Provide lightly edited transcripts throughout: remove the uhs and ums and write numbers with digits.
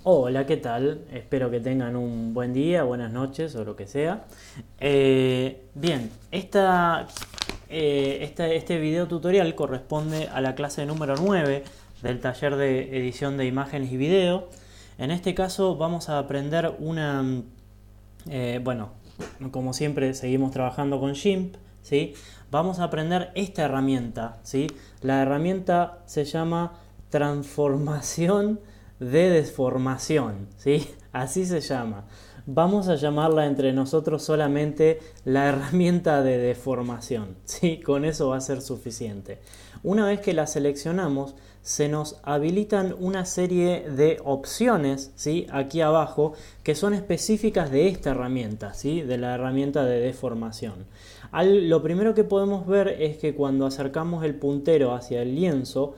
Hola, ¿qué tal? Espero que tengan un buen día, buenas noches o lo que sea. Bien, este video tutorial corresponde a la clase número 9 del taller de edición de imágenes y video. En este caso vamos a aprender bueno, como siempre seguimos trabajando con GIMP, ¿sí? Vamos a aprender esta herramienta, ¿sí? La herramienta se llama transformación de deformación, ¿sí? Así se llama. Vamos a llamarla entre nosotros solamente la herramienta de deformación, ¿sí? Con eso va a ser suficiente. Una vez que la seleccionamos, se nos habilitan una serie de opciones, ¿sí? Aquí abajo, que son específicas de esta herramienta, ¿sí? De la herramienta de deformación. Lo primero que podemos ver es que cuando acercamos el puntero hacia el lienzo,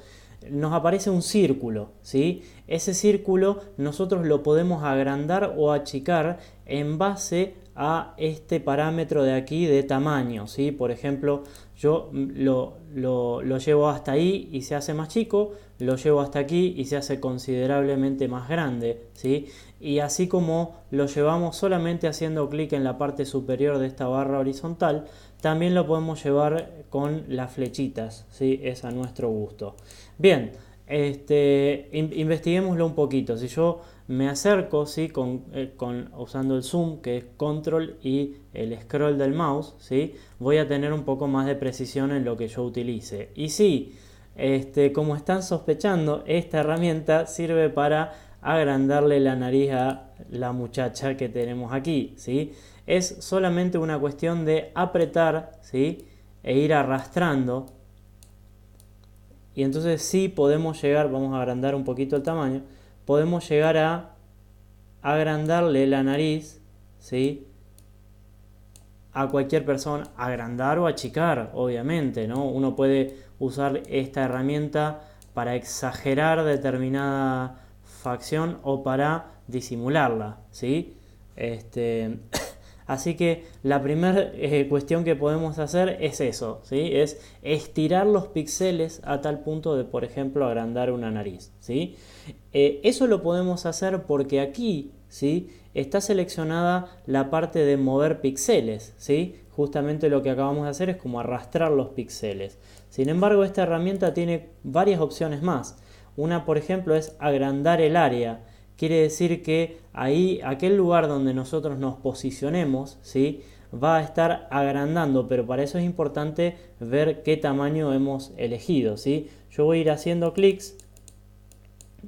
nos aparece un círculo, ¿sí? Ese círculo nosotros lo podemos agrandar o achicar en base a este parámetro de aquí de tamaño, ¿sí? Por ejemplo, yo lo llevo hasta ahí y se hace más chico, lo llevo hasta aquí y se hace considerablemente más grande, ¿sí? Y así como lo llevamos solamente haciendo clic en la parte superior de esta barra horizontal, también lo podemos llevar con las flechitas, ¿sí? Es a nuestro gusto. Bien, investiguémoslo un poquito. Si yo me acerco, ¿sí? Usando el zoom, que es control y el scroll del mouse, ¿sí? Voy a tener un poco más de precisión en lo que yo utilice. Y sí, como están sospechando, esta herramienta sirve para agrandarle la nariz a la muchacha que tenemos aquí, ¿sí? Es solamente una cuestión de apretar, ¿sí? E ir arrastrando. Y entonces sí podemos llegar, vamos a agrandar un poquito el tamaño, podemos llegar a agrandarle la nariz, ¿sí? A cualquier persona, agrandar o achicar, obviamente, ¿no? Uno puede usar esta herramienta para exagerar determinada facción o para disimularla, ¿sí? Así que la primera cuestión que podemos hacer es eso, ¿sí? Es estirar los píxeles a tal punto de, por ejemplo, agrandar una nariz, ¿sí? Eso lo podemos hacer porque aquí, ¿sí? Está seleccionada la parte de mover píxeles, ¿sí? Justamente lo que acabamos de hacer es como arrastrar los píxeles. Sin embargo, esta herramienta tiene varias opciones más. Una, por ejemplo, es agrandar el área. Quiere decir que ahí, aquel lugar donde nosotros nos posicionemos, ¿sí? Va a estar agrandando, pero para eso es importante ver qué tamaño hemos elegido, ¿sí? Yo voy a ir haciendo clics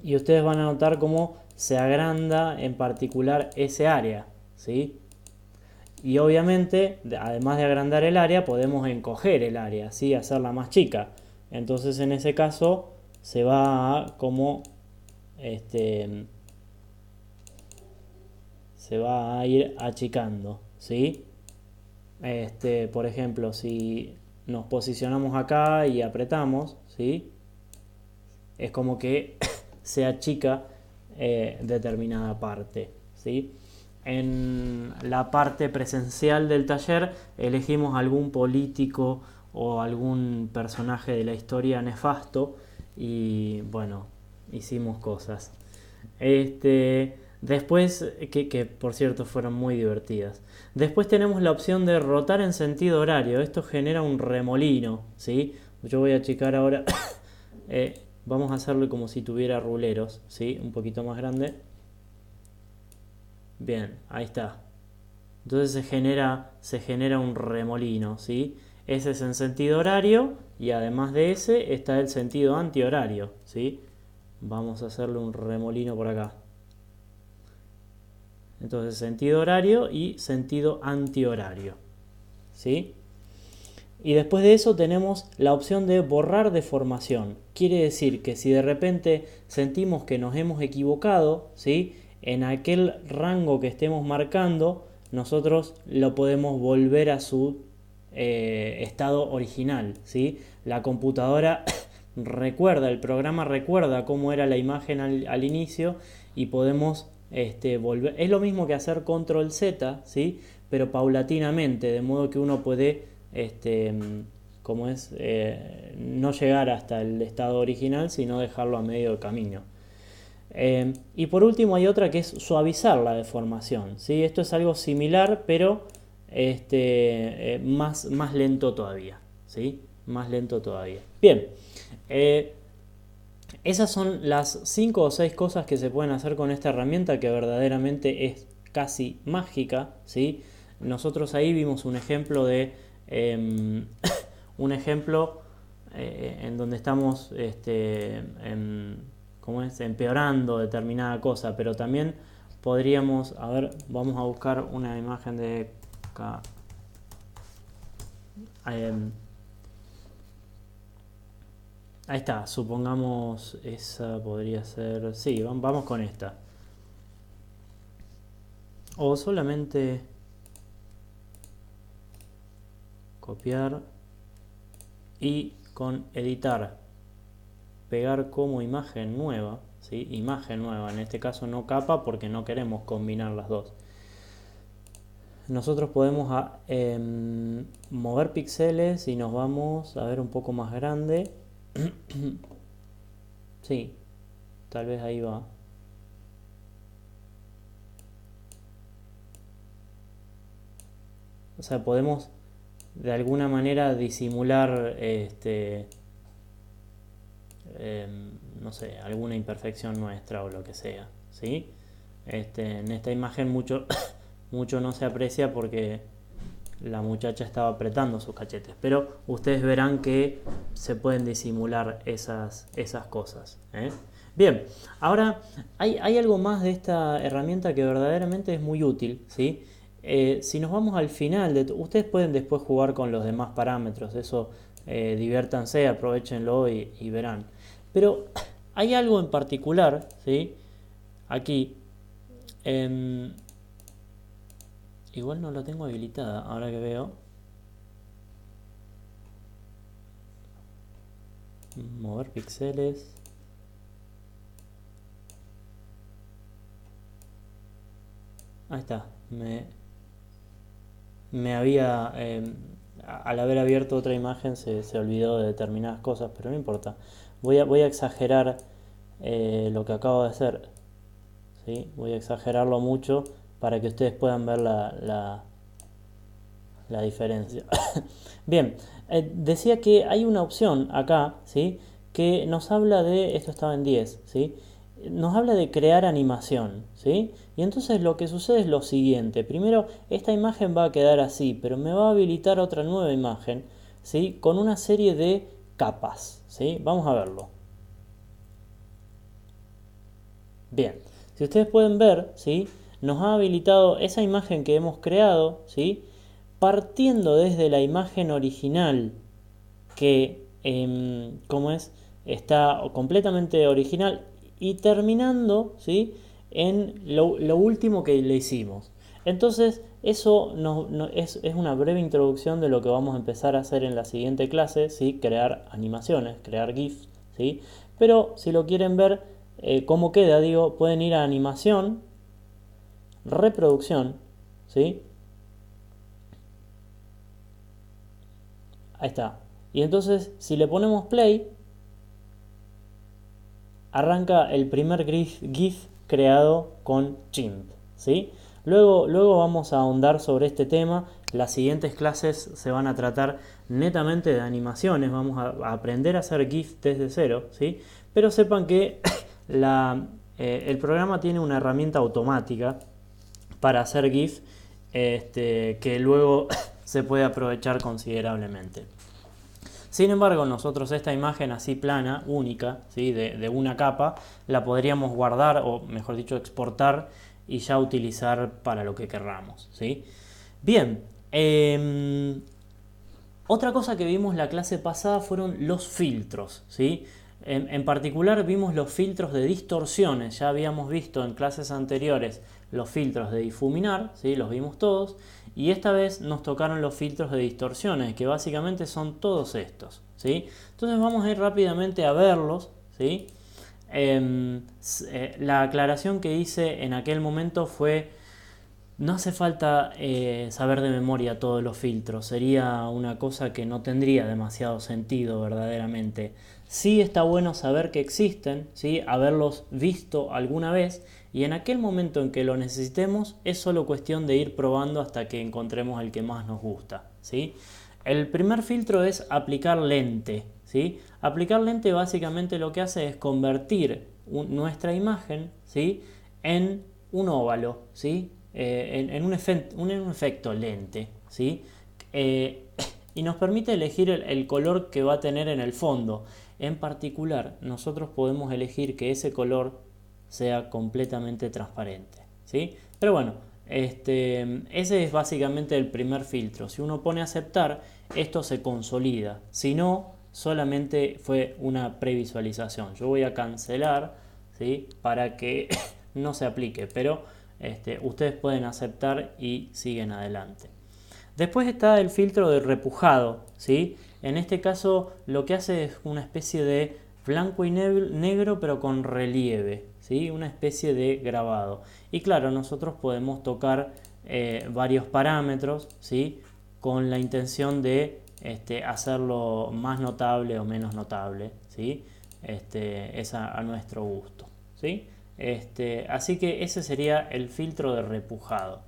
y ustedes van a notar cómo se agranda en particular ese área, ¿sí? Y obviamente, además de agrandar el área, podemos encoger el área, ¿sí? Hacerla más chica. Entonces en ese caso se va a como se va a ir achicando, ¿sí? Por ejemplo, si nos posicionamos acá y apretamos, ¿sí? Es como que se achica determinada parte, ¿sí? En la parte presencial del taller elegimos algún político o algún personaje de la historia nefasto y bueno, hicimos cosas. Después, que por cierto fueron muy divertidas. Después tenemos la opción de rotar en sentido horario. Esto genera un remolino, ¿sí? Yo voy a achicar ahora. Vamos a hacerlo como si tuviera ruleros, ¿sí? Un poquito más grande. Bien, ahí está. Entonces se genera un remolino, ¿sí? Ese es en sentido horario y además de ese está el sentido antihorario, ¿sí? Vamos a hacerle un remolino por acá. Entonces sentido horario y sentido antihorario, ¿sí? Y después de eso tenemos la opción de borrar deformación. Quiere decir que si de repente sentimos que nos hemos equivocado, ¿sí? En aquel rango que estemos marcando, nosotros lo podemos volver a su estado original, ¿sí? La computadora recuerda, el programa recuerda cómo era la imagen al inicio y podemos volver. Es lo mismo que hacer control Z, ¿sí? Pero paulatinamente, de modo que uno puede como es no llegar hasta el estado original, sino dejarlo a medio camino. Y por último hay otra que es suavizar la deformación, ¿sí? Esto es algo similar, pero más lento todavía, ¿sí? Más lento todavía. Bien, esas son las 5 o 6 cosas que se pueden hacer con esta herramienta que verdaderamente es casi mágica, ¿sí? Nosotros ahí vimos un ejemplo de un ejemplo en donde estamos ¿cómo es? Empeorando determinada cosa, pero también podríamos, a ver, vamos a buscar una imagen de ahí está, supongamos esa podría ser, sí, vamos con esta, o solamente copiar y con editar pegar como imagen nueva, ¿sí? Imagen nueva, en este caso no capa porque no queremos combinar las dos. Nosotros podemos mover píxeles y nos vamos a ver un poco más grande. Sí, tal vez ahí va. O sea, podemos de alguna manera disimular no sé, alguna imperfección nuestra o lo que sea, ¿sí? En esta imagen mucho no se aprecia porque la muchacha estaba apretando sus cachetes, pero ustedes verán que se pueden disimular esas cosas, ¿eh? Bien, ahora hay algo más de esta herramienta que verdaderamente es muy útil, ¿sí? Si nos vamos al final, ustedes pueden después jugar con los demás parámetros, eso diviértanse, aprovechenlo y verán. Pero hay algo en particular, ¿sí? Aquí, igual no lo tengo habilitada, ahora que veo. Mover píxeles. Ahí está. Me había... al haber abierto otra imagen se olvidó de determinadas cosas, pero no importa. Voy a exagerar lo que acabo de hacer, ¿sí? Voy a exagerarlo mucho para que ustedes puedan ver la diferencia. Bien, decía que hay una opción acá, ¿sí? Que nos habla de, esto estaba en 10, ¿sí? Nos habla de crear animación, ¿sí? Y entonces lo que sucede es lo siguiente. Primero, esta imagen va a quedar así, pero me va a habilitar otra nueva imagen, ¿sí? Con una serie de capas, ¿sí? Vamos a verlo. Bien, si ustedes pueden ver, ¿sí? Nos ha habilitado esa imagen que hemos creado, ¿sí? Partiendo desde la imagen original que, ¿cómo es? Está completamente original y terminando, ¿sí? En lo último que le hicimos. Entonces, eso es una breve introducción de lo que vamos a empezar a hacer en la siguiente clase, ¿sí? Crear animaciones, crear GIFs, ¿sí? Pero si lo quieren ver cómo queda, digo, pueden ir a animación, reproducción, ¿sí? Ahí está. Y entonces, si le ponemos play, arranca el primer GIF creado con GIMP, ¿sí? Luego vamos a ahondar sobre este tema. Las siguientes clases se van a tratar netamente de animaciones. Vamos a aprender a hacer GIF desde cero, ¿sí? Pero sepan que el programa tiene una herramienta automática para hacer GIF que luego se puede aprovechar considerablemente. Sin embargo, nosotros esta imagen así plana, única, ¿sí? de una capa, la podríamos guardar o mejor dicho exportar y ya utilizar para lo que querramos, ¿sí? Bien, otra cosa que vimos la clase pasada fueron los filtros, ¿sí? En particular vimos los filtros de distorsiones. Ya habíamos visto en clases anteriores los filtros de difuminar, ¿sí? Los vimos todos. Y esta vez nos tocaron los filtros de distorsiones, que básicamente son todos estos, ¿sí? Entonces vamos a ir rápidamente a verlos, ¿sí? La aclaración que hice en aquel momento fue No hace falta saber de memoria todos los filtros, sería una cosa que no tendría demasiado sentido verdaderamente. Sí está bueno saber que existen, ¿sí? Haberlos visto alguna vez y en aquel momento en que lo necesitemos es solo cuestión de ir probando hasta que encontremos el que más nos gusta, ¿sí? El primer filtro es aplicar lente, ¿sí? Aplicar lente básicamente lo que hace es convertir nuestra imagen, ¿sí? En un óvalo, ¿sí? En un efecto lente, ¿sí? Eh, y nos permite elegir el color que va a tener en el fondo. En particular, nosotros podemos elegir que ese color sea completamente transparente, ¿sí? Pero bueno, ese es básicamente el primer filtro. Si uno pone aceptar, esto se consolida. Si no, solamente fue una previsualización. Yo voy a cancelar, ¿sí? Para que no se aplique, pero ustedes pueden aceptar y siguen adelante. Después está el filtro de repujado, ¿sí? En este caso lo que hace es una especie de blanco y negro pero con relieve, ¿sí? Una especie de grabado. Y claro, nosotros podemos tocar varios parámetros, ¿sí? Con la intención de hacerlo más notable o menos notable, ¿sí? Es a nuestro gusto, ¿sí? Así que ese sería el filtro de repujado.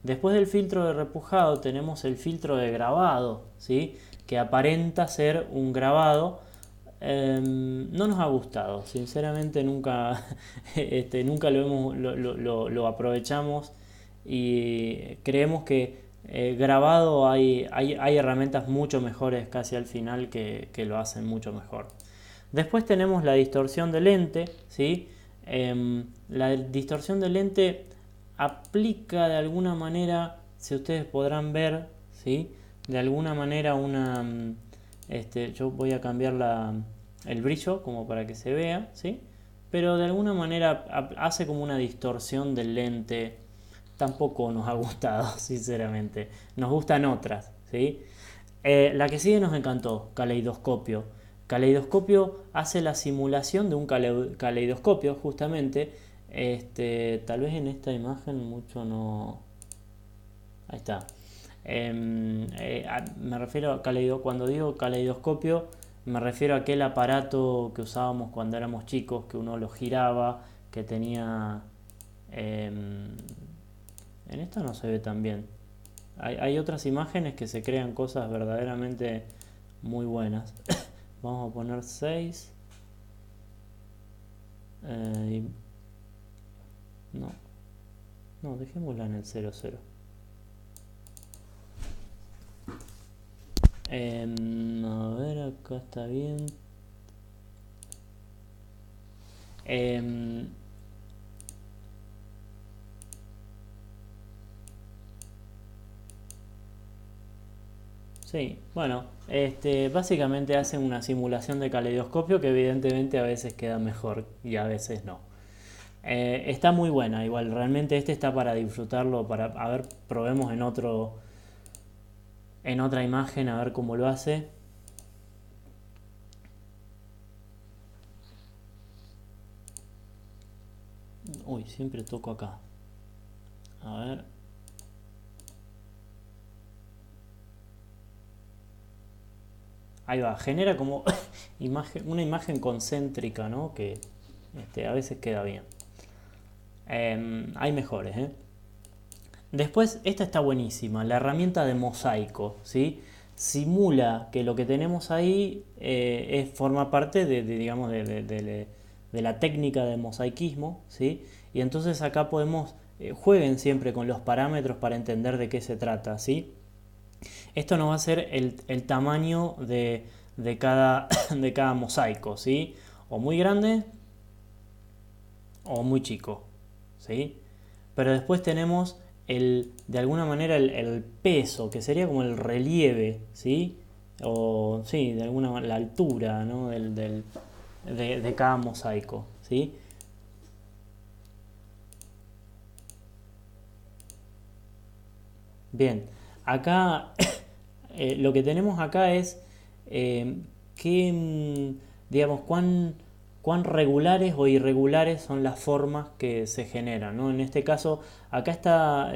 Después del filtro de repujado tenemos el filtro de grabado, ¿sí? Que aparenta ser un grabado. No nos ha gustado, sinceramente nunca, nunca lo aprovechamos y creemos que grabado hay herramientas mucho mejores casi al final que lo hacen mucho mejor. Después tenemos la distorsión de lente, ¿sí? La distorsión de lente aplica de alguna manera, si ustedes podrán ver, ¿sí? De alguna manera yo voy a cambiar el brillo como para que se vea, ¿sí? Pero de alguna manera hace como una distorsión del lente. Tampoco nos ha gustado, sinceramente. Nos gustan otras, ¿sí? La que sigue nos encantó, caleidoscopio. Caleidoscopio hace la simulación de un caleidoscopio, justamente. Tal vez en esta imagen mucho no... Ahí está. Me refiero a cuando digo caleidoscopio, me refiero a aquel aparato que usábamos cuando éramos chicos, que uno lo giraba, que tenía... en esta no se ve tan bien. Hay otras imágenes que se crean cosas verdaderamente muy buenas. Vamos a poner 6. No, dejémosla en el 00. A ver, acá está bien. Sí, bueno, básicamente hacen una simulación de caleidoscopio que evidentemente a veces queda mejor y a veces no. Está muy buena, igual, realmente está para disfrutarlo, a ver, probemos en otra imagen a ver cómo lo hace. Uy, siempre toco acá. A ver. Ahí va, genera como una imagen concéntrica, ¿no? Que a veces queda bien. Hay mejores, ¿eh? Después, esta está buenísima, la herramienta de mosaico, ¿sí? Simula que lo que tenemos ahí forma parte digamos, de la técnica de mosaicismo, ¿sí? Y entonces acá podemos, jueguen siempre con los parámetros para entender de qué se trata, ¿sí? Esto nos va a ser el tamaño de cada mosaico, ¿sí? O muy grande o muy chico, ¿sí? Pero después tenemos de alguna manera el peso, que sería como el relieve, ¿sí? O sí, de alguna manera la altura, ¿no? de cada mosaico, ¿sí? Bien, acá lo que tenemos acá es que, digamos, cuán regulares o irregulares son las formas que se generan, ¿no? En este caso, acá está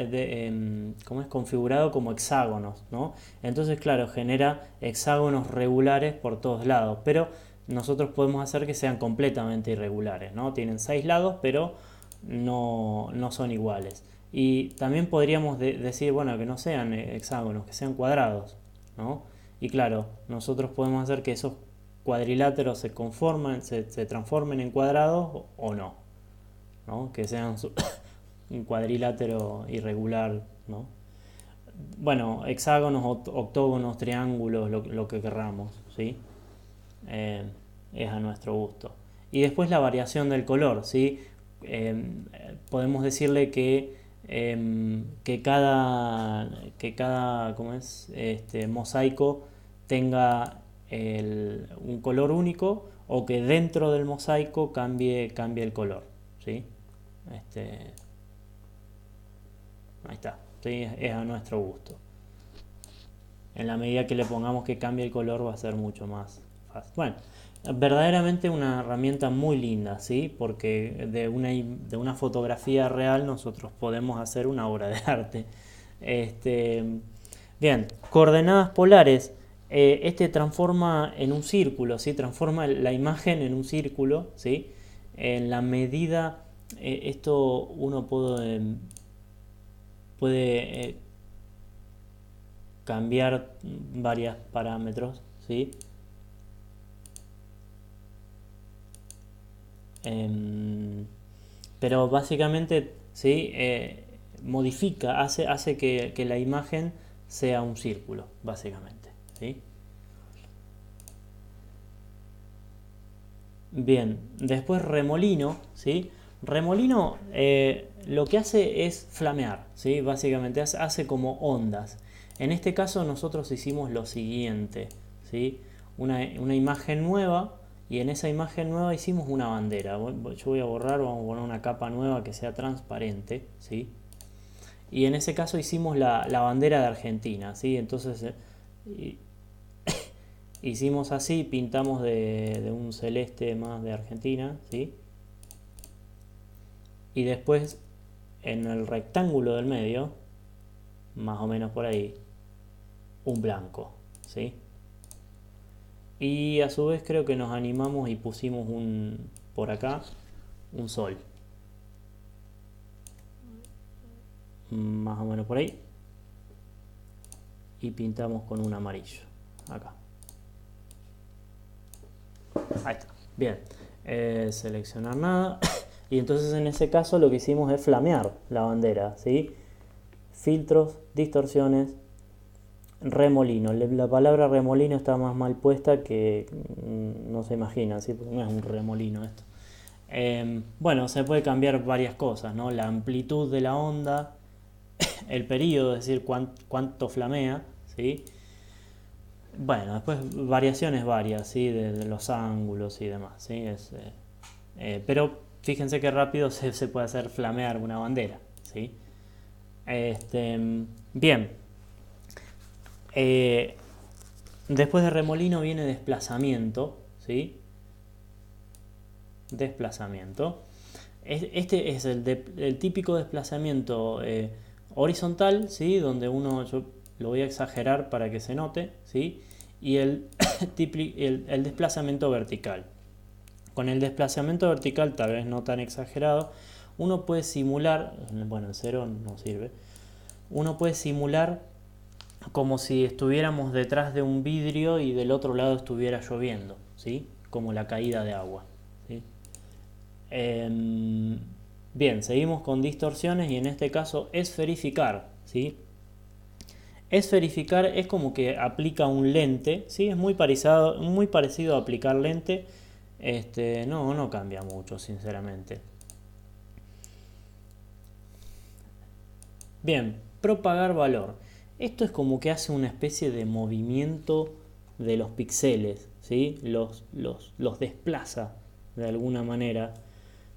como es configurado como hexágonos, ¿no? Entonces, claro, genera hexágonos regulares por todos lados, pero nosotros podemos hacer que sean completamente irregulares, ¿no? Tienen 6 lados, pero no son iguales. Y también podríamos decir, bueno, que no sean hexágonos, que sean cuadrados, ¿no? Y claro, nosotros podemos hacer que esos cuadriláteros se transformen en cuadrados o no, ¿no? Que sean un cuadrilátero irregular, ¿no? Bueno, hexágonos, octógonos, triángulos, lo que querramos, ¿sí? Eh, es a nuestro gusto. Y después la variación del color, ¿sí? Podemos decirle que cada ¿cómo es? Mosaico tenga un color único o que dentro del mosaico cambie el color, ¿sí? Este, Ahí está, ¿sí? Es a nuestro gusto. En la medida que le pongamos que cambie el color va a ser mucho más fácil. Bueno, verdaderamente una herramienta muy linda, ¿sí? Porque de una fotografía real nosotros podemos hacer una obra de arte. Bien, coordenadas polares. Transforma en un círculo, ¿sí? Transforma la imagen en un círculo, ¿sí? En la medida, esto uno puede cambiar varios parámetros, ¿sí? Pero básicamente, ¿sí? Modifica, hace que la imagen sea un círculo, básicamente, ¿sí? Bien, después remolino, ¿sí? Remolino lo que hace es flamear, ¿sí? Básicamente hace como ondas. En este caso nosotros hicimos lo siguiente, ¿sí? Una imagen nueva y en esa imagen nueva hicimos una bandera. Yo voy a borrar, vamos a poner una capa nueva que sea transparente, ¿sí? Y en ese caso hicimos la bandera de Argentina, ¿sí? Entonces hicimos así, pintamos de un celeste más de Argentina, ¿sí? Y después en el rectángulo del medio, más o menos por ahí, un blanco, ¿sí? Y a su vez creo que nos animamos y pusimos por acá un sol, más o menos por ahí, y pintamos con un amarillo acá. Ahí está, bien. Seleccionar nada. Y entonces en ese caso lo que hicimos es flamear la bandera, ¿sí? Filtros, distorsiones, remolino. La palabra remolino está más mal puesta que no se imagina, ¿sí? Porque no es un remolino esto. Bueno, se puede cambiar varias cosas, ¿no? La amplitud de la onda, el periodo, es decir, cuánto flamea, ¿sí? Bueno, después variaciones varias, ¿sí? De los ángulos y demás, ¿sí? Pero fíjense qué rápido se puede hacer flamear una bandera, ¿sí? Bien. Después de remolino viene desplazamiento, ¿sí? Desplazamiento. Este es el típico desplazamiento horizontal, ¿sí? Donde yo lo voy a exagerar para que se note, ¿sí? Y el desplazamiento vertical. Con el desplazamiento vertical, tal vez no tan exagerado, uno puede simular, bueno, el cero no sirve, uno puede simular como si estuviéramos detrás de un vidrio y del otro lado estuviera lloviendo, ¿sí? Como la caída de agua, ¿sí? Bien, seguimos con distorsiones y en este caso esferificar, ¿sí? Esferificar es como que aplica un lente, ¿sí? Es muy parecido a aplicar lente. No cambia mucho, sinceramente. Bien, propagar valor. Esto es como que hace una especie de movimiento de los píxeles, ¿sí? Los desplaza de alguna manera.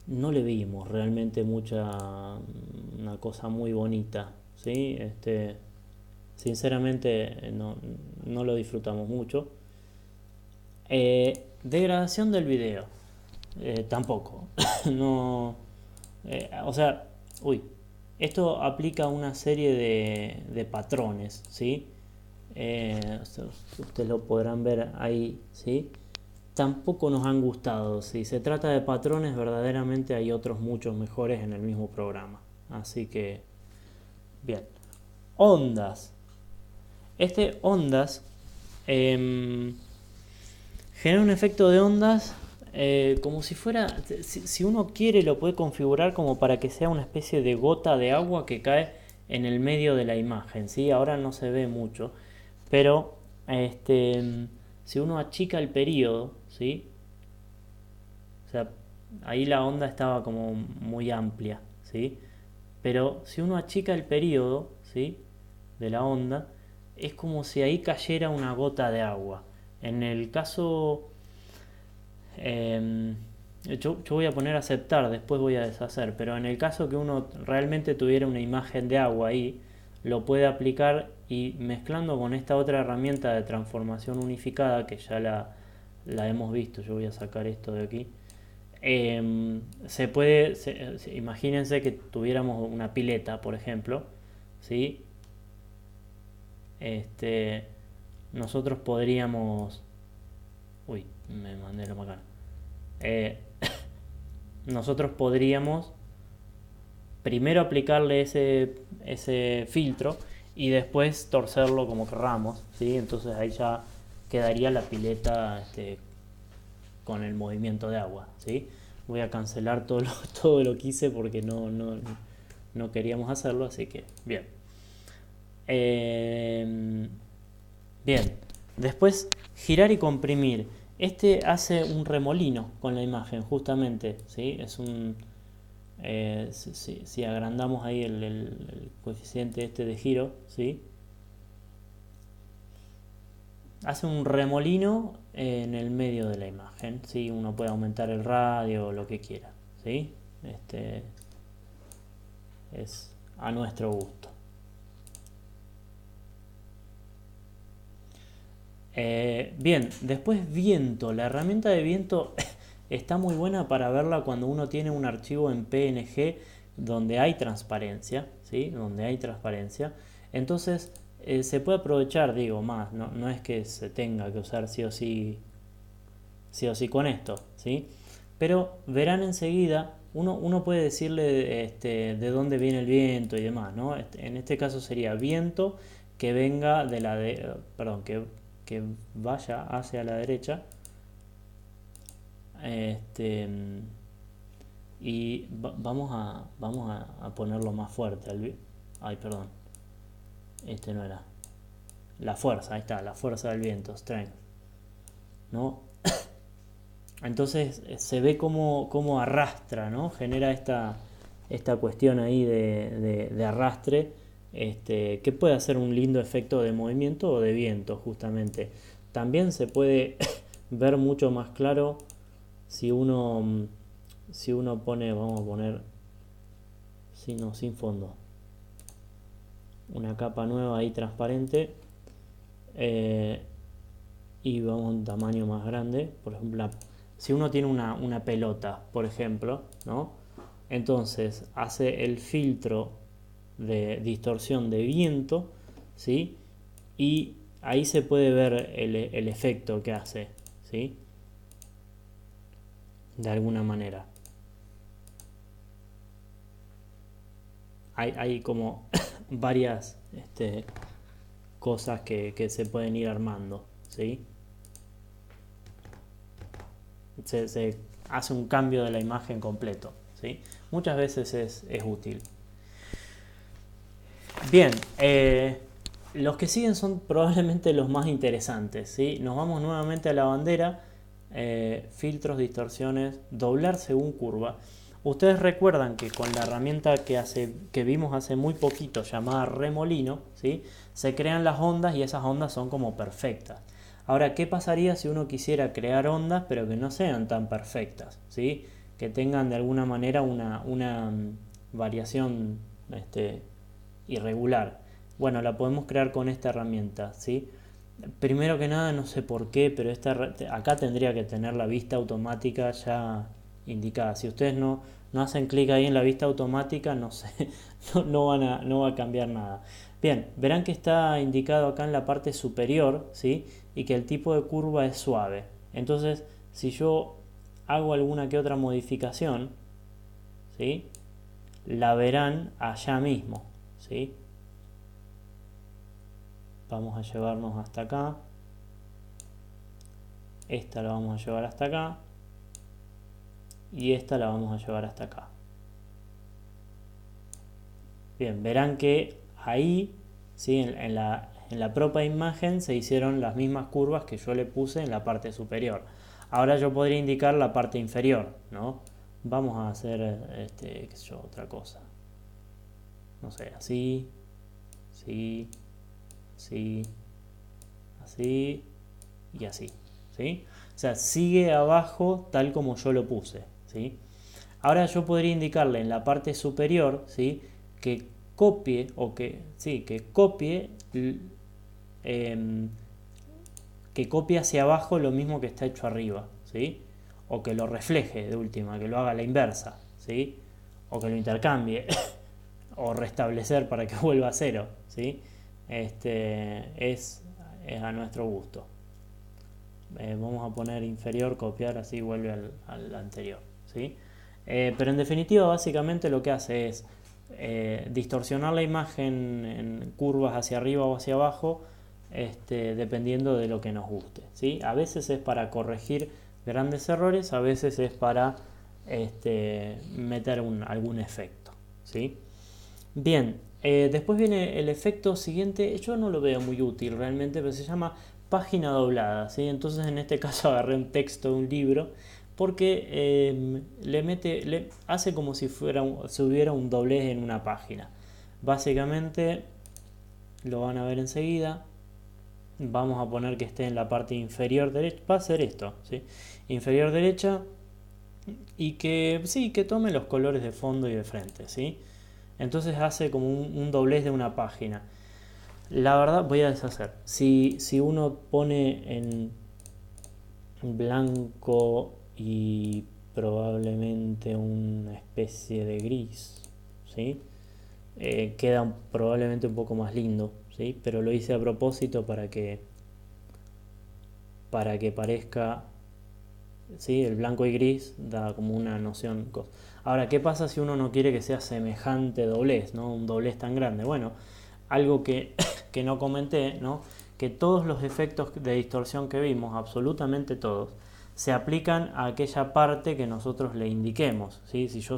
No le vimos realmente una cosa muy bonita, ¿sí? Sinceramente no lo disfrutamos mucho. Degradación del video. Tampoco. No, o sea, uy, esto aplica una serie de patrones, ¿sí? Ustedes lo podrán ver ahí, ¿sí? Tampoco nos han gustado. Si se trata de patrones, verdaderamente hay otros muchos mejores en el mismo programa. Así que, bien. Ondas. Ondas em, genera un efecto de ondas como si fuera, si uno quiere lo puede configurar como para que sea una especie de gota de agua que cae en el medio de la imagen, ¿sí? Ahora no se ve mucho, pero si uno achica el periodo, ¿sí? O sea, ahí la onda estaba como muy amplia, ¿sí? Pero si uno achica el periodo, ¿sí? De la onda, es como si ahí cayera una gota de agua. En el caso, eh, yo voy a poner aceptar, después voy a deshacer, pero en el caso que uno realmente tuviera una imagen de agua ahí, lo puede aplicar y mezclando con esta otra herramienta de transformación unificada que ya la hemos visto, yo voy a sacar esto de aquí. Se puede, imagínense que tuviéramos una pileta, por ejemplo, ¿sí? Este, nosotros podríamos, uy, me mandé lo macana. Eh, nosotros podríamos primero aplicarle ese filtro y después torcerlo como querramos, ¿sí? Entonces ahí ya quedaría la pileta con el movimiento de agua, ¿sí? Voy a cancelar todo lo que hice porque no queríamos hacerlo, así que bien. Eh, bien, después girar y comprimir. Hace un remolino con la imagen, justamente, ¿sí? Si agrandamos ahí el coeficiente de giro, ¿sí? Hace un remolino en el medio de la imagen, ¿sí? Uno puede aumentar el radio o lo que quiera, ¿sí? Es a nuestro gusto. Bien, después viento. La herramienta de viento está muy buena para verla cuando uno tiene un archivo en PNG donde hay transparencia, ¿sí? Donde hay transparencia. Entonces se puede aprovechar, digo, más. No es que se tenga que usar sí o sí con esto, ¿sí? Pero verán enseguida, uno puede decirle de dónde viene el viento y demás, ¿no? En este caso sería viento que venga perdón, que vaya hacia la derecha. Y vamos a ponerlo más fuerte. Ay, perdón. No era. La fuerza, ahí está, la fuerza del viento, strength. ¿No? Entonces se ve cómo arrastra, ¿no? Genera esta cuestión ahí de arrastre, que puede hacer un lindo efecto de movimiento o de viento, justamente. También se puede ver mucho más claro si uno pone, vamos a poner, sin fondo, una capa nueva ahí transparente, y vamos a un tamaño más grande. Por ejemplo, si uno tiene una pelota, por ejemplo, ¿no? Entonces hace el filtro de distorsión de viento, ¿sí? Y ahí se puede ver el efecto que hace, ¿sí? De alguna manera. Hay como varias cosas que se pueden ir armando, ¿sí? Se hace un cambio de la imagen completo, ¿sí? Muchas veces es útil. Bien, los que siguen son probablemente los más interesantes, ¿sí? Nos vamos nuevamente a la bandera, filtros, distorsiones, doblar según curva. Ustedes recuerdan que con la herramienta que vimos hace muy poquito llamada remolino, ¿sí? Se crean las ondas y esas ondas son como perfectas. Ahora, ¿qué pasaría si uno quisiera crear ondas pero que no sean tan perfectas, ¿sí? Que tengan de alguna manera una variación irregular? Bueno, la podemos crear con esta herramienta, ¿sí? Primero que nada, no sé por qué, pero acá tendría que tener la vista automática ya indicada. Si ustedes no hacen clic ahí en la vista automática, no sé, no va a cambiar nada. Bien, verán que está indicado acá en la parte superior, ¿sí? Y que el tipo de curva es suave. Entonces, si yo hago alguna que otra modificación, ¿sí? La verán allá mismo, ¿sí? Vamos a llevarnos hasta acá. Esta la vamos a llevar hasta acá. Y esta la vamos a llevar hasta acá. Bien, verán que ahí, ¿sí? en la propia imagen se hicieron las mismas curvas que yo le puse en la parte superior. Ahora yo podría indicar la parte inferior, ¿no? Vamos a hacer qué sé yo, otra cosa. No sé, así, así, así, así y así, ¿sí? O sea, sigue abajo tal como yo lo puse, ¿sí? Ahora yo podría indicarle en la parte superior, ¿sí? Que copie o que, sí, que copie hacia abajo lo mismo que está hecho arriba, ¿sí? O que lo refleje de última, que lo haga a la inversa, ¿sí? O que lo intercambie o restablecer para que vuelva a cero, ¿sí? Es a nuestro gusto. Vamos a poner inferior, copiar, así vuelve al anterior, ¿sí? Pero en definitiva, básicamente lo que hace es distorsionar la imagen en curvas hacia arriba o hacia abajo, dependiendo de lo que nos guste, ¿sí? A veces es para corregir grandes errores, a veces es para meter algún efecto, ¿sí? Bien, después viene el efecto siguiente. Yo no lo veo muy útil realmente, pero se llama página doblada, ¿sí? Entonces en este caso agarré un texto de un libro porque le hace como si si hubiera un doblez en una página. Básicamente lo van a ver enseguida. Vamos a poner que esté en la parte inferior derecha. Va a ser esto, ¿sí? Inferior derecha y que sí, que tome los colores de fondo y de frente, ¿sí? Entonces hace como un doblez de una página. La verdad, voy a deshacer. Si uno pone en blanco y probablemente una especie de gris, ¿sí? Queda probablemente un poco más lindo, ¿sí? Pero lo hice a propósito para que parezca, ¿sí? El blanco y gris da como una noción. Ahora, ¿qué pasa si uno no quiere que sea semejante doblez, ¿no? Un doblez tan grande. Bueno, algo que no comenté, ¿no? Que todos los efectos de distorsión que vimos, absolutamente todos, se aplican a aquella parte que nosotros le indiquemos, ¿sí? Si yo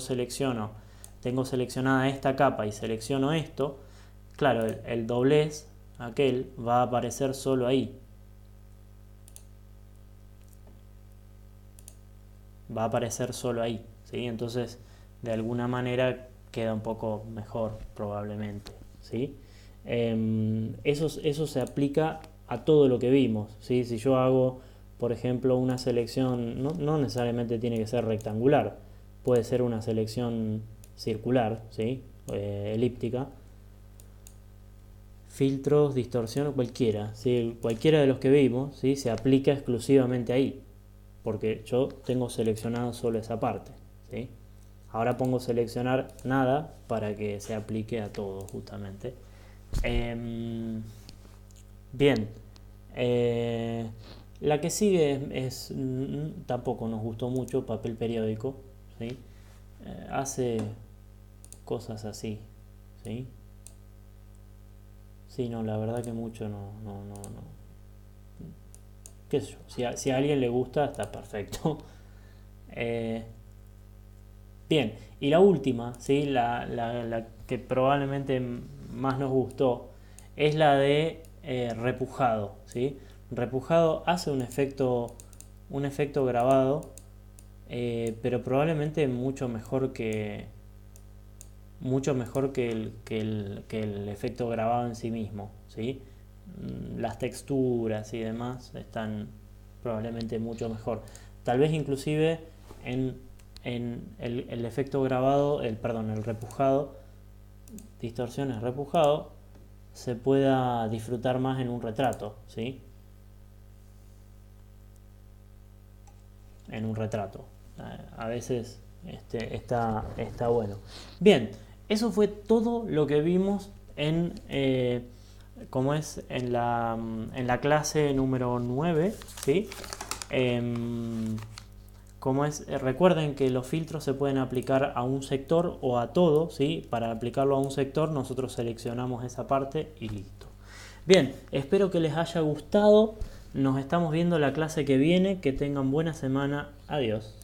tengo seleccionada esta capa y selecciono esto, claro, el doblez, aquel, va a aparecer solo ahí. Va a aparecer solo ahí, ¿sí? Entonces, de alguna manera queda un poco mejor, probablemente, ¿sí? Eso se aplica a todo lo que vimos, ¿sí? Si yo hago, por ejemplo, una selección, no necesariamente tiene que ser rectangular, puede ser una selección circular, ¿sí? Elíptica. Filtros, distorsión, cualquiera, ¿sí? Cualquiera de los que vimos, ¿sí? Se aplica exclusivamente ahí, porque yo tengo seleccionado solo esa parte, ¿sí? Ahora pongo seleccionar nada para que se aplique a todo justamente. Bien, la que sigue tampoco nos gustó mucho, papel periódico, ¿sí? Hace cosas así, ¿sí? Sí, no, la verdad que mucho no. ¿Qué sé yo? Si a alguien le gusta, está perfecto. Eh, Bien, y la última, ¿sí? La que probablemente más nos gustó es la de repujado, ¿sí? Repujado hace un efecto grabado, pero probablemente mucho mejor que el efecto grabado en sí mismo, ¿sí? Las texturas y demás están probablemente mucho mejor. Tal vez inclusive en el efecto grabado, el repujado, distorsiones repujado, se pueda disfrutar más en un retrato, ¿sí? En un retrato. a veces está bueno. Bien, eso fue todo lo que vimos en la clase número 9, ¿sí? Recuerden que los filtros se pueden aplicar a un sector o a todo, ¿sí? Para aplicarlo a un sector nosotros seleccionamos esa parte y listo. Bien, espero que les haya gustado. Nos estamos viendo la clase que viene. Que tengan buena semana. Adiós.